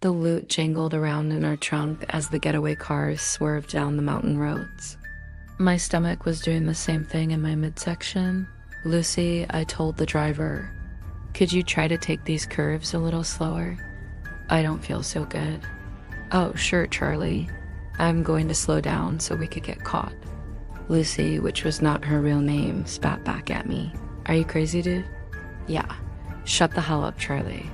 The loot jangled around in our trunk as the getaway cars swerved down the mountain roads. My stomach was doing the same thing in my midsection. Lucy, I told the driver, "Could you try to take these curves a little slower? I don't feel so good." "Oh, sure, Charlie. I'm going to slow down so we could get caught." Lucy, which was not her real name, spat back at me. "Are you crazy, dude?" "Yeah. Shut the hell up, Charlie,"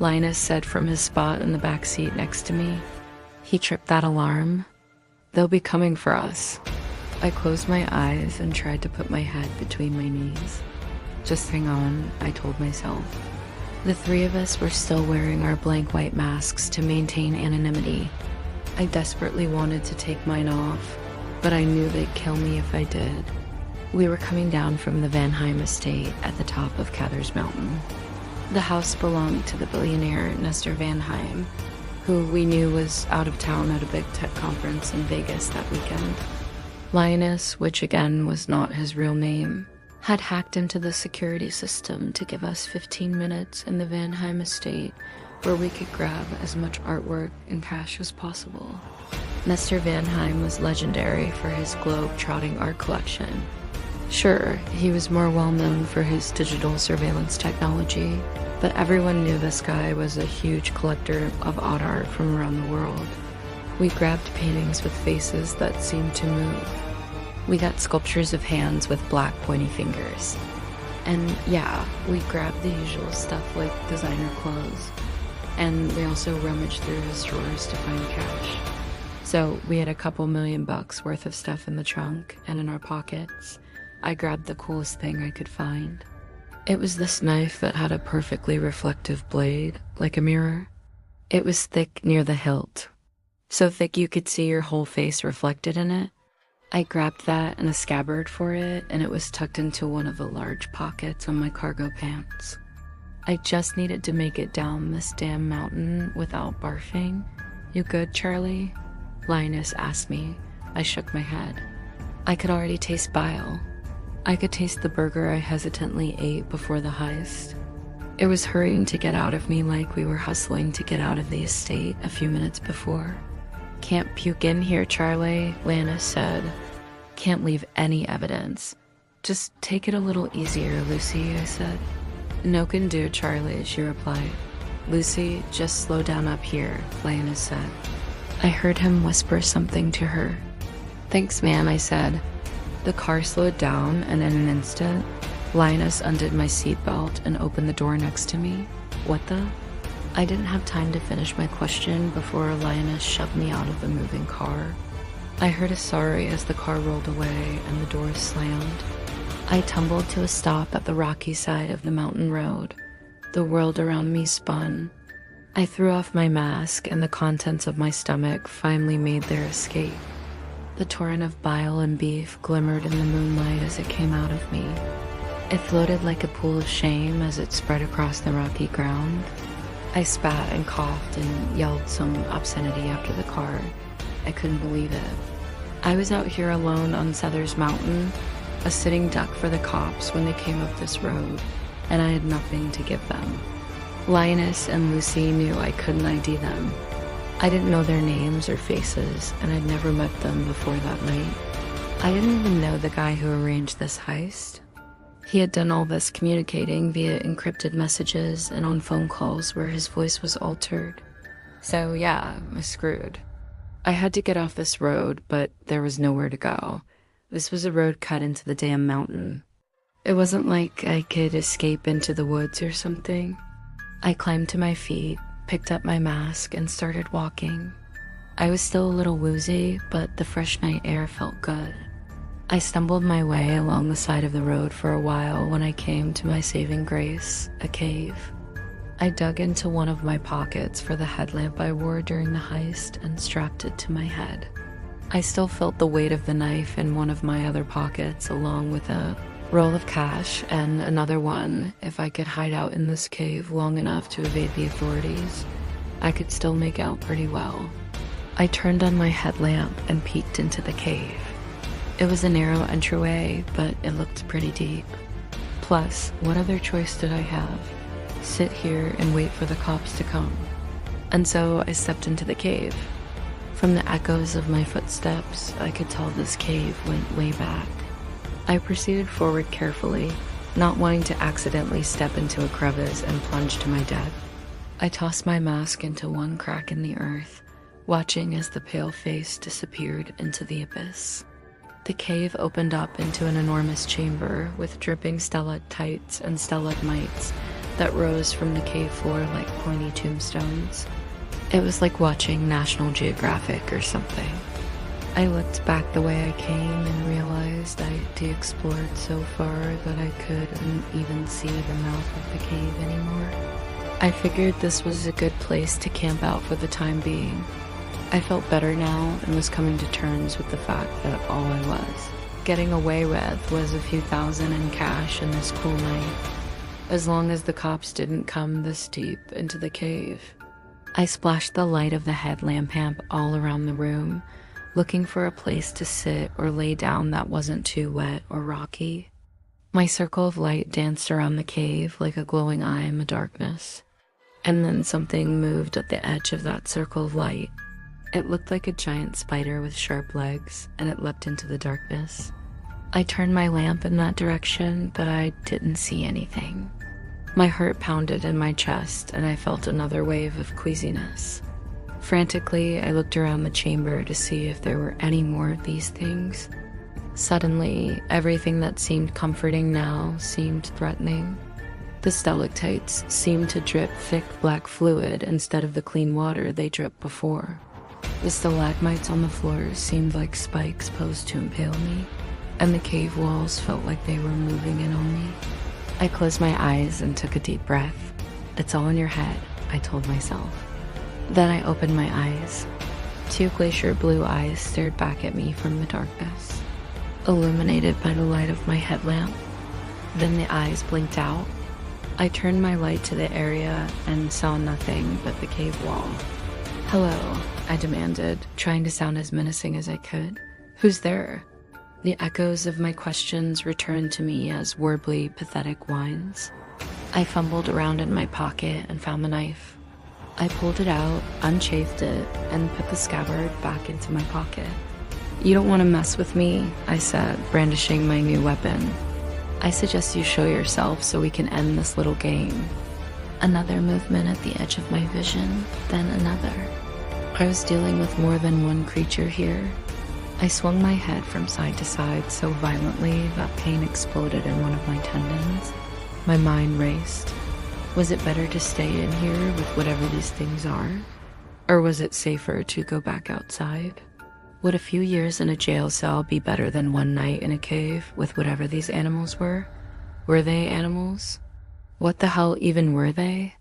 Linus said from his spot in the back seat next to me. He tripped that alarm. "They'll be coming for us." I closed my eyes and tried to put my head between my knees. "Just hang on," I told myself. The three of us were still wearing our blank white masks to maintain anonymity. I desperately wanted to take mine off, but I knew they'd kill me if I did. We were coming down from the Van Heim estate at the top of Cathers Mountain. The house belonged to the billionaire Nestor Van Heim, who we knew was out of town at a big tech conference in Vegas that weekend. Linus, which again was not his real name, had hacked into the security system to give us 15 minutes in the Van Heim estate where we could grab as much artwork and cash as possible. Nestor Van Heim was legendary for his globe-trotting art collection. Sure, he was more well-known for his digital surveillance technology, but everyone knew this guy was a huge collector of odd art from around the world. We grabbed paintings with faces that seemed to move. We got sculptures of hands with black pointy fingers. And yeah, we grabbed the usual stuff like designer clothes. And we also rummaged through his drawers to find cash. So we had a couple $1,000,000 worth of stuff in the trunk and in our pockets. I grabbed the coolest thing I could find. It was this knife that had a perfectly reflective blade, like a mirror. It was thick near the hilt, so thick you could see your whole face reflected in it. I grabbed that and a scabbard for it, and it was tucked into one of the large pockets on my cargo pants. I just needed to make it down this damn mountain without barfing. "You good, Charlie?" Linus asked me. I shook my head. I could already taste bile. I could taste the burger I hesitantly ate before the heist. It was hurrying to get out of me like we were hustling to get out of the estate a few minutes before. "Can't puke in here, Charlie," Linus said. "Can't leave any evidence. Just take it a little easier, Lucy," I said. "No can do, Charlie," she replied. "Lucy, just slow down up here," Linus said. I heard him whisper something to her. "Thanks, man," I said. The car slowed down, and in an instant, Linus undid my seatbelt and opened the door next to me. "What the?" I didn't have time to finish my question before Linus shoved me out of the moving car. I heard a sorry as the car rolled away and the doors slammed. I tumbled to a stop at the rocky side of the mountain road. The world around me spun. I threw off my mask, and the contents of my stomach finally made their escape. The torrent of bile and beef glimmered in the moonlight as it came out of me. It floated like a pool of shame as it spread across the rocky ground. I spat and coughed and yelled some obscenity after the car. I couldn't believe it. I was out here alone on Seether's Mountain, a sitting duck for the cops when they came up this road, and I had nothing to give them. Linus and Lucy knew I couldn't ID them. I didn't know their names or faces, and I'd never met them before that night. I didn't even know the guy who arranged this heist. He had done all this communicating via encrypted messages and on phone calls where his voice was altered. So yeah, I was screwed. I had to get off this road, but there was nowhere to go. This was a road cut into the damn mountain. It wasn't like I could escape into the woods or something. I climbed to my feet, picked up my mask, and started walking. I was still a little woozy, but the fresh night air felt good. I stumbled my way along the side of the road for a while when I came to my saving grace, a cave. I dug into one of my pockets for the headlamp I wore during the heist and strapped it to my head. I still felt the weight of the knife in one of my other pockets, along with a roll of cash and another one. If I could hide out in this cave long enough to evade the authorities, I could still make out pretty well. I turned on my headlamp and peeked into the cave. It was a narrow entryway, but it looked pretty deep. Plus, what other choice did I have? Sit here and wait for the cops to come. And so I stepped into the cave. From the echoes of my footsteps, I could tell this cave went way back. I proceeded forward carefully, not wanting to accidentally step into a crevice and plunge to my death. I tossed my mask into one crack in the earth, watching as the pale face disappeared into the abyss. The cave opened up into an enormous chamber with dripping stalactites and stalagmites that rose from the cave floor like pointy tombstones. It was like watching National Geographic or something. I looked back the way I came and realized I'd de-explored so far that I couldn't even see the mouth of the cave anymore. I figured this was a good place to camp out for the time being. I felt better now and was coming to terms with the fact that all I was getting away with was a few thousand in cash and this cool night, as long as the cops didn't come this deep into the cave. I splashed the light of the headlamp amp all around the room, looking for a place to sit or lay down that wasn't too wet or rocky. My circle of light danced around the cave like a glowing eye in the darkness, and then something moved at the edge of that circle of light. It looked like a giant spider with sharp legs, and it leapt into the darkness. I turned my lamp in that direction, but I didn't see anything. My heart pounded in my chest, and I felt another wave of queasiness. Frantically, I looked around the chamber to see if there were any more of these things. Suddenly, everything that seemed comforting now seemed threatening. The stalactites seemed to drip thick black fluid instead of the clean water they dripped before. The stalagmites on the floor seemed like spikes posed to impale me, and the cave walls felt like they were moving in on me. I closed my eyes and took a deep breath. It's all in your head, I told myself. Then I opened my eyes. Two glacier blue eyes stared back at me from the darkness, illuminated by the light of my headlamp. Then the eyes blinked out. I turned my light to the area and saw nothing but the cave wall. "Hello," I demanded, trying to sound as menacing as I could. "Who's there?" The echoes of my questions returned to me as warbly, pathetic whines. I fumbled around in my pocket and found the knife. I pulled it out, unchafed it, and put the scabbard back into my pocket. "You don't want to mess with me," I said, brandishing my new weapon. "I suggest you show yourself so we can end this little game." Another movement at the edge of my vision, then another. I was dealing with more than one creature here. I swung my head from side to side so violently that pain exploded in one of my tendons. My mind raced. Was it better to stay in here with whatever these things are? Or was it safer to go back outside? Would a few years in a jail cell be better than one night in a cave with whatever these animals were? Were they animals? What the hell even were they?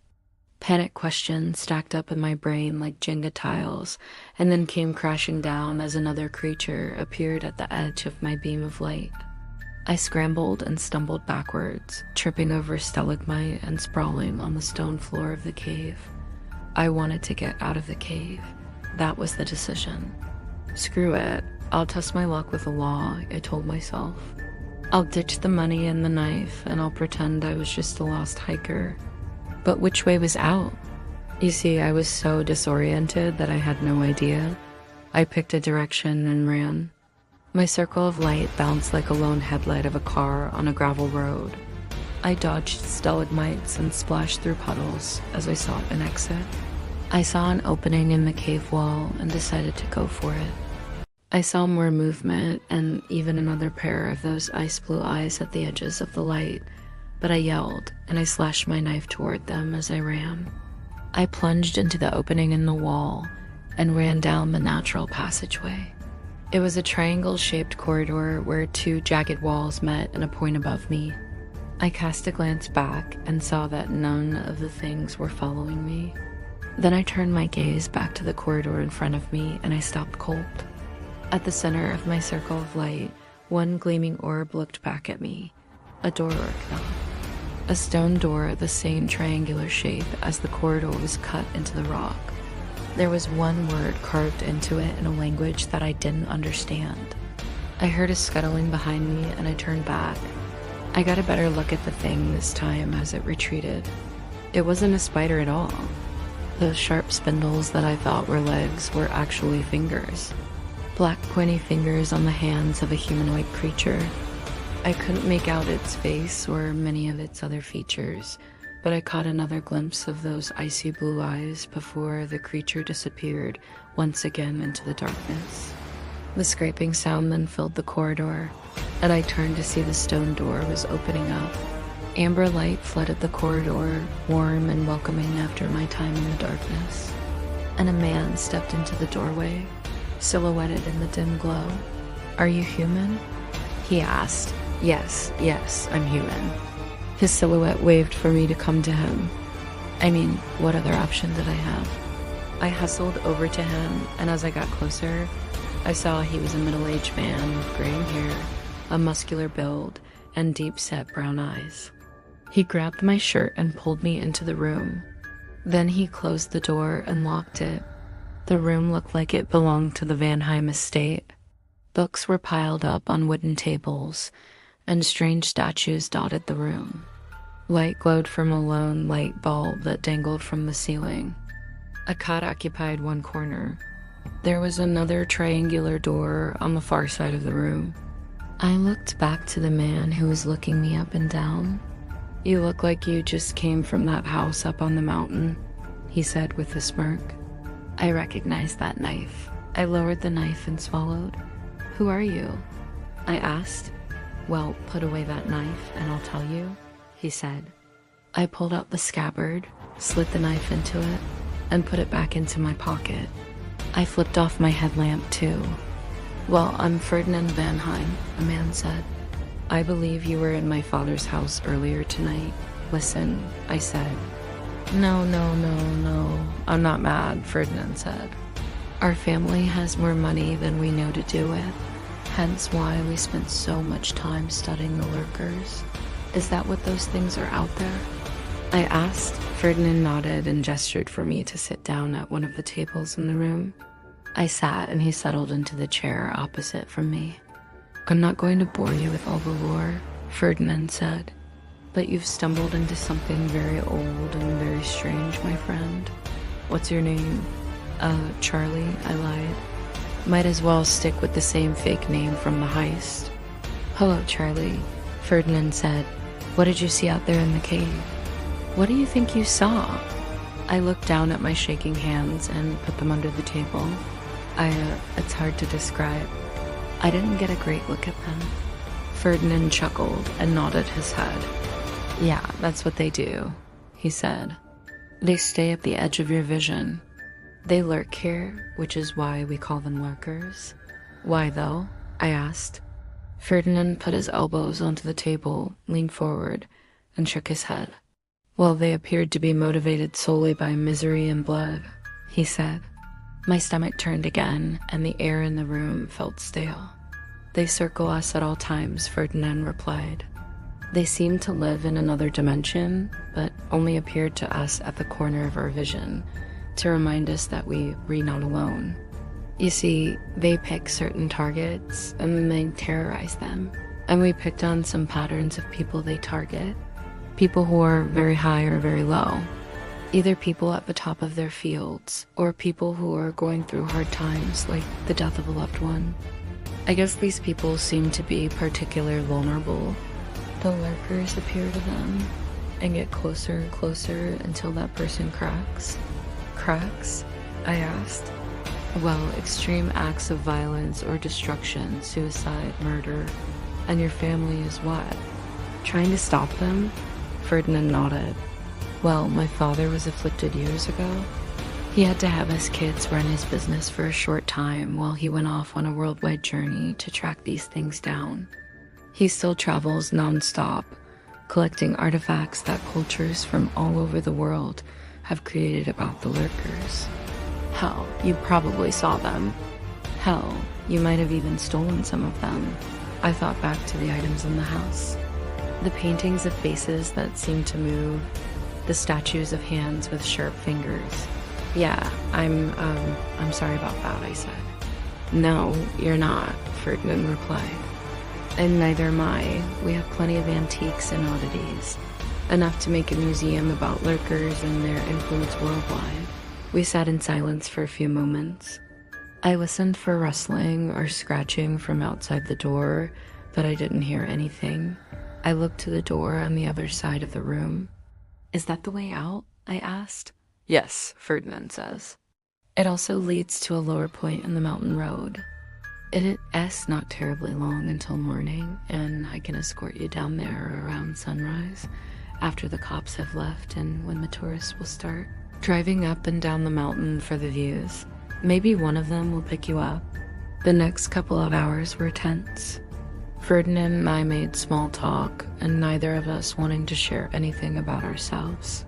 Panic questions stacked up in my brain like Jenga tiles, and then came crashing down as another creature appeared at the edge of my beam of light. I scrambled and stumbled backwards, tripping over a stalagmite and sprawling on the stone floor of the cave. I wanted to get out of the cave. That was the decision. Screw it. I'll test my luck with the law, I told myself. I'll ditch the money and the knife, and I'll pretend I was just a lost hiker. But which way was out? You see, I was so disoriented that I had no idea. I picked a direction and ran. My circle of light bounced like a lone headlight of a car on a gravel road. I dodged stalagmites and splashed through puddles as I sought an exit. I saw an opening in the cave wall and decided to go for it. I saw more movement and even another pair of those ice blue eyes at the edges of the light, but I yelled and I slashed my knife toward them as I ran. I plunged into the opening in the wall and ran down the natural passageway. It was a triangle-shaped corridor where two jagged walls met and a point above me. I cast a glance back and saw that none of the things were following me. Then I turned my gaze back to the corridor in front of me and I stopped cold. At the center of my circle of light, one gleaming orb looked back at me. A door looked up. A stone door the same triangular shape as the corridor was cut into the rock. There was one word carved into it in a language that I didn't understand. I heard a scuttling behind me and I turned back. I got a better look at the thing this time as it retreated. It wasn't a spider at all. Those sharp spindles that I thought were legs were actually fingers. Black pointy fingers on the hands of a humanoid creature. I couldn't make out its face or many of its other features, but I caught another glimpse of those icy blue eyes before the creature disappeared once again into the darkness. The scraping sound then filled the corridor, and I turned to see the stone door was opening up. Amber light flooded the corridor, warm and welcoming after my time in the darkness. And a man stepped into the doorway, silhouetted in the dim glow. "Are you human?" he asked. Yes, I'm human." His silhouette waved for me to come to him. I mean, what other option did I have? I hustled over to him, and as I got closer, I saw he was a middle-aged man with graying hair, a muscular build, and deep-set brown eyes. He grabbed my shirt and pulled me into the room. Then he closed the door and locked it. The room looked like it belonged to the Vanheim estate. Books were piled up on wooden tables, and strange statues dotted the room. Light glowed from a lone light bulb that dangled from the ceiling. A cot occupied one corner. There was another triangular door on the far side of the room. I looked back to the man who was looking me up and down. "You look like you just came from that house up on the mountain," he said with a smirk. I recognized that knife. I lowered the knife and swallowed. "Who are you?" I asked. "Well, put away that knife and I'll tell you," he said. I pulled out the scabbard, slid the knife into it, and put it back into my pocket. I flipped off my headlamp too. "Well, I'm Ferdinand Vanheim," a man said. "I believe you were in my father's house earlier tonight." "Listen," I said. No, I'm not mad," Ferdinand said. "Our family has more money than we know to do with. Hence why we spent so much time studying the lurkers. Is that what those things are out there?" I asked. Ferdinand nodded and gestured for me to sit down at one of the tables in the room. I sat and he settled into the chair opposite from me. "I'm not going to bore you with all the lore," Ferdinand said, "but you've stumbled into something very old and very strange, my friend." "What's your name?" Charlie," I lied. Might as well stick with the same fake name from the heist. "Hello, Charlie," Ferdinand said. "What did you see out there in the cave?" "What do you think you saw?" I looked down at my shaking hands and put them under the table. It's hard to describe. I didn't get a great look at them. Ferdinand chuckled and nodded his head. "Yeah, that's what they do," he said. "They stay at the edge of your vision. They lurk here, which is why we call them lurkers." "Why though?" I asked. Ferdinand put his elbows onto the table, leaned forward, and shook his head. "Well, they appeared to be motivated solely by misery and blood," he said. My stomach turned again, and the air in the room felt stale. "They circle us at all times," Ferdinand replied. "They seem to live in another dimension, but only appeared to us at the corner of our vision, to remind us that we're not alone. You see, they pick certain targets, and then they terrorize them. And we picked on some patterns of people they target. People who are very high or very low. Either people at the top of their fields, or people who are going through hard times, like the death of a loved one. I guess these people seem to be particularly vulnerable. The lurkers appear to them, and get closer and closer until that person cracks." "Cracks?" I asked. "Well, extreme acts of violence or destruction, suicide, murder. And your family is what? Trying to stop them?" Ferdinand nodded. "Well, my father was afflicted years ago. He had to have us kids run his business for a short time while he went off on a worldwide journey to track these things down. He still travels non-stop, collecting artifacts that cultures from all over the world have created about the lurkers. Hell, you probably saw them. Hell, you might have even stolen some of them." I thought back to the items in the house. The paintings of faces that seemed to move, the statues of hands with sharp fingers. "Yeah, I'm sorry about that," I said. "No, you're not," Ferdinand replied. "And neither am I. We have plenty of antiques and oddities. Enough to make a museum about lurkers and their influence worldwide." We sat in silence for a few moments. I listened for rustling or scratching from outside the door, but I didn't hear anything. I looked to the door on the other side of the room. "Is that the way out?" I asked. "Yes," Ferdinand says. "It also leads to a lower point in the mountain road. It's not terribly long until morning, and I can escort you down there around sunrise, after the cops have left and when the tourists will start driving up and down the mountain for the views. Maybe one of them will pick you up." The next couple of hours were tense. Ferdinand and I made small talk, and neither of us wanting to share anything about ourselves.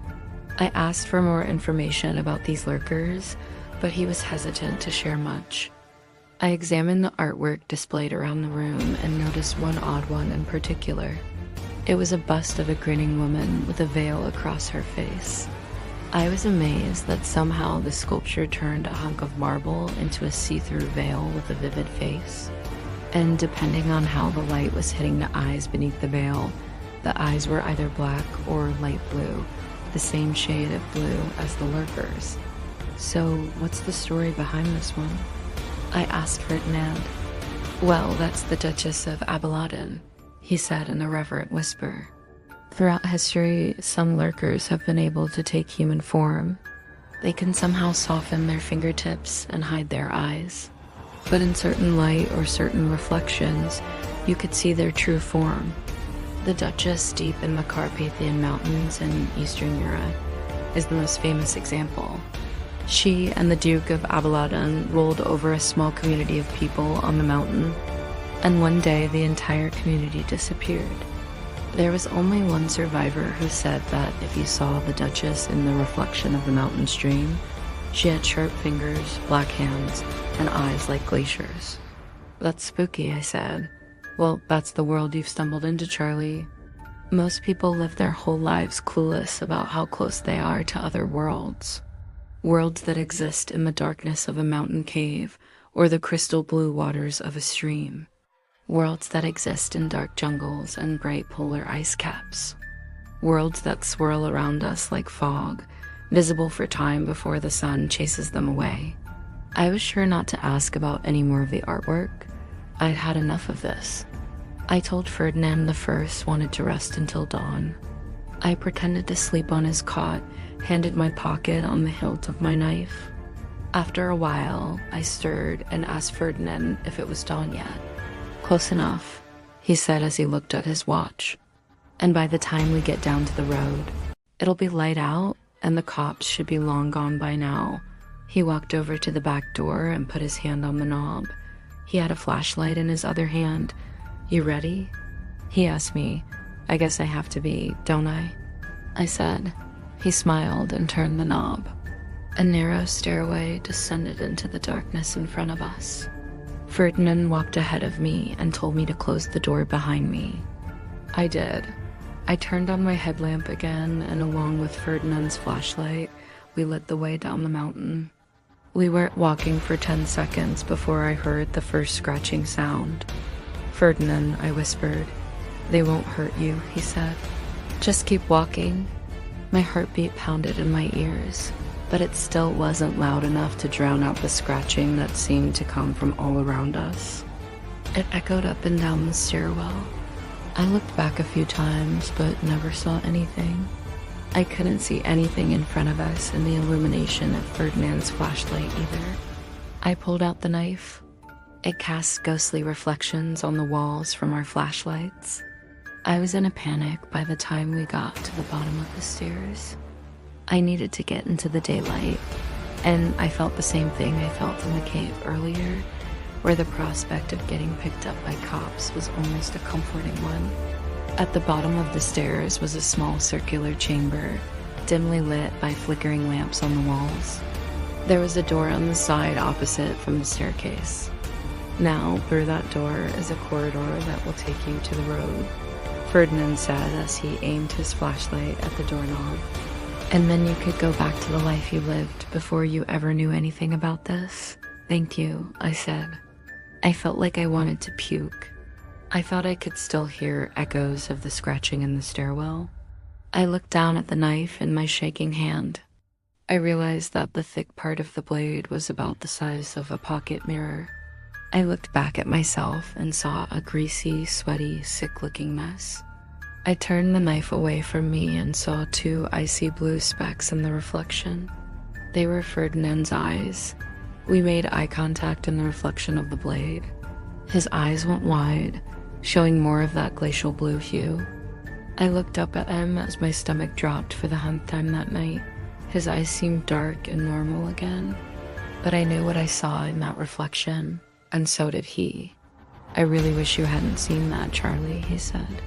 I asked for more information about these lurkers, but he was hesitant to share much. I examined the artwork displayed around the room and noticed one odd one in particular. It was a bust of a grinning woman with a veil across her face. I was amazed that somehow the sculpture turned a hunk of marble into a see-through veil with a vivid face. And depending on how the light was hitting the eyes beneath the veil, the eyes were either black or light blue, the same shade of blue as the lurkers. "So, what's the story behind this one?" I asked Ferdinand. "Well, that's the Duchess of Abiladin," he said in a reverent whisper. "Throughout history, some lurkers have been able to take human form. They can somehow soften their fingertips and hide their eyes. But in certain light or certain reflections, you could see their true form. The Duchess deep in the Carpathian Mountains in Eastern Europe is the most famous example. She and the Duke of Abiladin ruled over a small community of people on the mountain, and one day the entire community disappeared. There was only one survivor who said that if you saw the Duchess in the reflection of the mountain stream, she had sharp fingers, black hands, and eyes like glaciers." "That's spooky," I said. "Well, that's the world you've stumbled into, Charlie. Most people live their whole lives clueless about how close they are to other worlds. Worlds that exist in the darkness of a mountain cave or the crystal blue waters of a stream. Worlds that exist in dark jungles and bright polar ice caps. Worlds that swirl around us like fog, visible for time before the sun chases them away." I was sure not to ask about any more of the artwork. I'd had enough of this. I told Ferdinand the first wanted to rest until dawn. I pretended to sleep on his cot, handed my pocket on the hilt of my knife. After a while, I stirred and asked Ferdinand if it was dawn yet. "Close enough," he said as he looked at his watch. "And by the time we get down to the road, it'll be light out and the cops should be long gone by now." He walked over to the back door and put his hand on the knob. He had a flashlight in his other hand. "You ready?" he asked me. "I guess I have to be, don't I?" I said. He smiled and turned the knob. A narrow stairway descended into the darkness in front of us. Ferdinand walked ahead of me and told me to close the door behind me. I did. I turned on my headlamp again, and along with Ferdinand's flashlight, we lit the way down the mountain. We weren't walking for 10 seconds before I heard the first scratching sound. "Ferdinand," I whispered. "They won't hurt you," he said. "Just keep walking." My heartbeat pounded in my ears, but it still wasn't loud enough to drown out the scratching that seemed to come from all around us. It echoed up and down the stairwell. I looked back a few times, but never saw anything. I couldn't see anything in front of us in the illumination of Ferdinand's flashlight either. I pulled out the knife. It cast ghostly reflections on the walls from our flashlights. I was in a panic by the time we got to the bottom of the stairs. I needed to get into the daylight, and I felt the same thing I felt in the cave earlier, where the prospect of getting picked up by cops was almost a comforting one. At the bottom of the stairs was a small circular chamber, dimly lit by flickering lamps on the walls. There was a door on the side opposite from the staircase. "Now, through that door is a corridor that will take you to the road," Ferdinand said as he aimed his flashlight at the doorknob. "And then you could go back to the life you lived before you ever knew anything about this." "Thank you," I said. I felt like I wanted to puke. I thought I could still hear echoes of the scratching in the stairwell. I looked down at the knife in my shaking hand. I realized that the thick part of the blade was about the size of a pocket mirror. I looked back at myself and saw a greasy, sweaty, sick-looking mess. I turned the knife away from me and saw 2 icy blue specks in the reflection. They were Ferdinand's eyes. We made eye contact in the reflection of the blade. His eyes went wide, showing more of that glacial blue hue. I looked up at him as my stomach dropped for the 100th time that night. His eyes seemed dark and normal again, but I knew what I saw in that reflection, and so did he. "I really wish you hadn't seen that, Charlie," he said.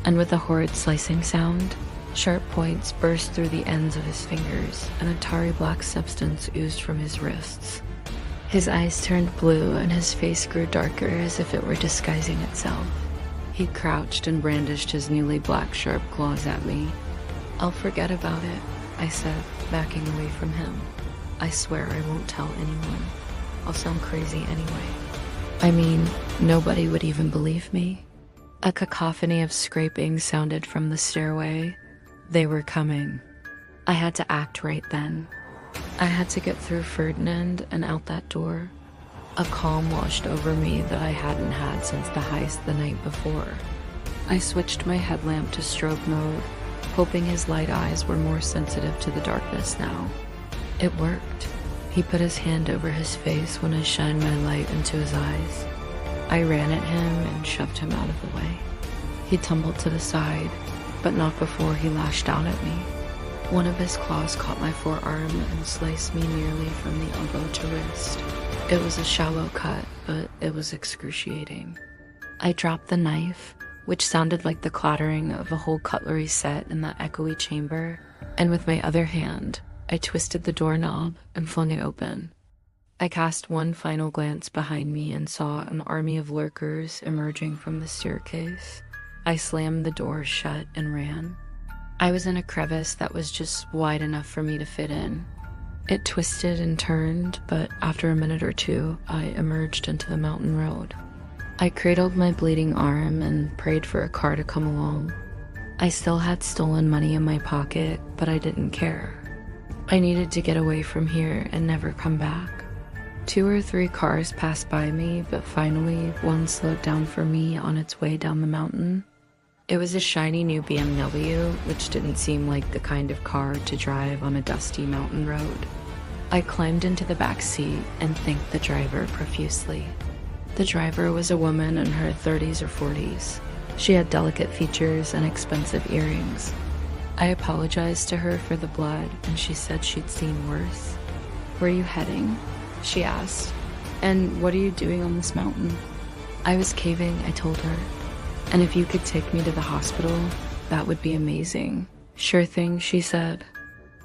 And with a horrid slicing sound, sharp points burst through the ends of his fingers, and a tarry black substance oozed from his wrists. His eyes turned blue, and his face grew darker as if it were disguising itself. He crouched and brandished his newly black sharp claws at me. "I'll forget about it," I said, backing away from him. "I swear I won't tell anyone. I'll sound crazy anyway." I mean, nobody would even believe me. A cacophony of scraping sounded from the stairway. They were coming. I had to act right then. I had to get through Ferdinand and out that door. A calm washed over me that I hadn't had since the heist the night before. I switched my headlamp to strobe mode, hoping his light eyes were more sensitive to the darkness now. It worked. He put his hand over his face when I shined my light into his eyes. I ran at him and shoved him out of the way. He tumbled to the side, but not before he lashed out at me. One of his claws caught my forearm and sliced me nearly from the elbow to wrist. It was a shallow cut, but it was excruciating. I dropped the knife, which sounded like the clattering of a whole cutlery set in that echoey chamber, and with my other hand, I twisted the doorknob and flung it open. I cast one final glance behind me and saw an army of lurkers emerging from the staircase. I slammed the door shut and ran. I was in a crevice that was just wide enough for me to fit in. It twisted and turned, but after a minute or two, I emerged into the mountain road. I cradled my bleeding arm and prayed for a car to come along. I still had stolen money in my pocket, but I didn't care. I needed to get away from here and never come back. 2 or 3 cars passed by me, but finally one slowed down for me on its way down the mountain. It was a shiny new BMW, which didn't seem like the kind of car to drive on a dusty mountain road. I climbed into the back seat and thanked the driver profusely. The driver was a woman in her 30s or 40s. She had delicate features and expensive earrings. I apologized to her for the blood, and she said she'd seen worse. "Where are you heading?" she asked. "And what are you doing on this mountain?" I was caving, I told her. "And if you could take me to the hospital, that would be amazing." "Sure thing," she said.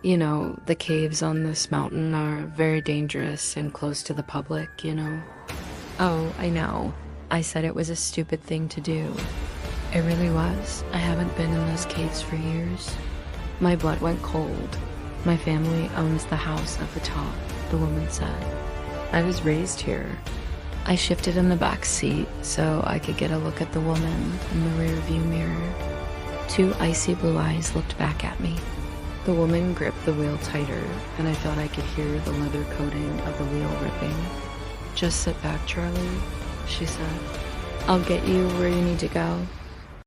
"You know, the caves on this mountain are very dangerous and close to the public, you know." "Oh, I know." I said it was a stupid thing to do. It really was. I haven't been in those caves for years. My blood went cold. "My family owns the house at the top," the woman said. "I was raised here." I shifted in the back seat so I could get a look at the woman in the rear view mirror. 2 icy blue eyes looked back at me. The woman gripped the wheel tighter, and I thought I could hear the leather coating of the wheel ripping. "Just sit back, Charlie," she said. "I'll get you where you need to go."